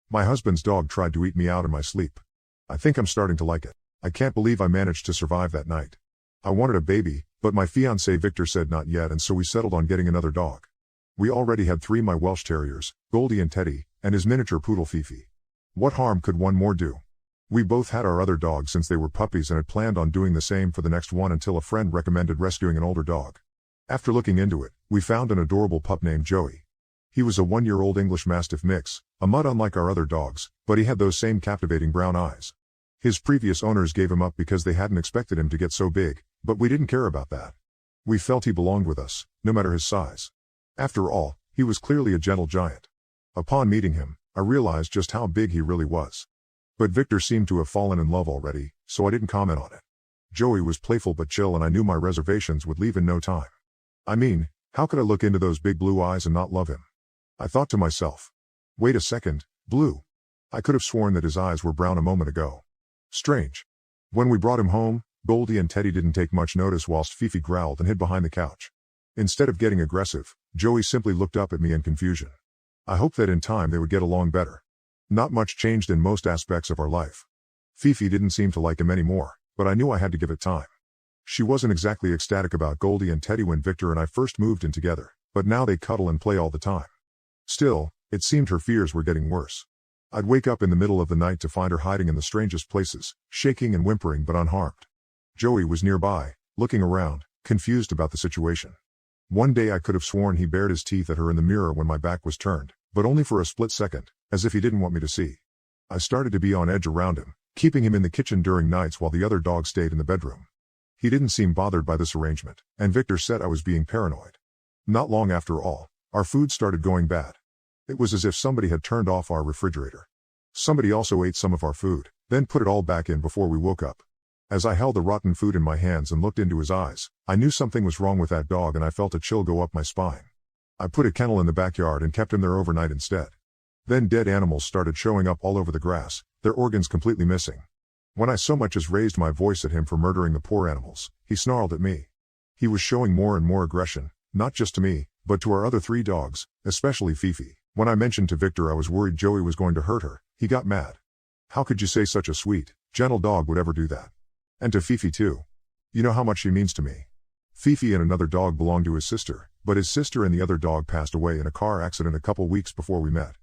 My husband's dog tried to eat me out in my sleep. I think I'm starting to like it. I can't believe I managed to survive that night. I wanted a baby, but my fiancé Victor said not yet, and so we settled on getting another dog. We already had 3 my Welsh Terriers, Goldie and Teddy, and his miniature poodle Fifi. What harm could one more do? We both had our other dogs since they were puppies and had planned on doing the same for the next one until a friend recommended rescuing an older dog. After looking into it, we found an adorable pup named Joey. He was a 1-year-old English Mastiff mix, a mutt unlike our other dogs, but he had those same captivating brown eyes. His previous owners gave him up because they hadn't expected him to get so big, but we didn't care about that. We felt he belonged with us, no matter his size. After all, he was clearly a gentle giant. Upon meeting him, I realized just how big he really was. But Victor seemed to have fallen in love already, so I didn't comment on it. Joey was playful but chill, and I knew my reservations would leave in no time. I mean, how could I look into those big blue eyes and not love him? I thought to myself. Wait a second, blue. I could have sworn that his eyes were brown a moment ago. Strange. When we brought him home, Goldie and Teddy didn't take much notice whilst Fifi growled and hid behind the couch. Instead of getting aggressive, Joey simply looked up at me in confusion. I hoped that in time they would get along better. Not much changed in most aspects of our life. Fifi didn't seem to like him anymore, but I knew I had to give it time. She wasn't exactly ecstatic about Goldie and Teddy when Victor and I first moved in together, but now they cuddle and play all the time. Still, it seemed her fears were getting worse. I'd wake up in the middle of the night to find her hiding in the strangest places, shaking and whimpering but unharmed. Joey was nearby, looking around, confused about the situation. One day I could have sworn he bared his teeth at her in the mirror when my back was turned, but only for a split second, as if he didn't want me to see. I started to be on edge around him, keeping him in the kitchen during nights while the other dog stayed in the bedroom. He didn't seem bothered by this arrangement, and Victor said I was being paranoid. Not long after all, our food started going bad. It was as if somebody had turned off our refrigerator. Somebody also ate some of our food, then put it all back in before we woke up. As I held the rotten food in my hands and looked into his eyes, I knew something was wrong with that dog, and I felt a chill go up my spine. I put a kennel in the backyard and kept him there overnight instead. Then dead animals started showing up all over the grass, their organs completely missing. When I so much as raised my voice at him for murdering the poor animals, he snarled at me. He was showing more and more aggression, not just to me, but to our other 3 dogs, especially Fifi. When I mentioned to Victor I was worried Joey was going to hurt her, he got mad. How could you say such a sweet, gentle dog would ever do that? And to Fifi too. You know how much she means to me. Fifi and another dog belonged to his sister, but his sister and the other dog passed away in a car accident a couple weeks before we met.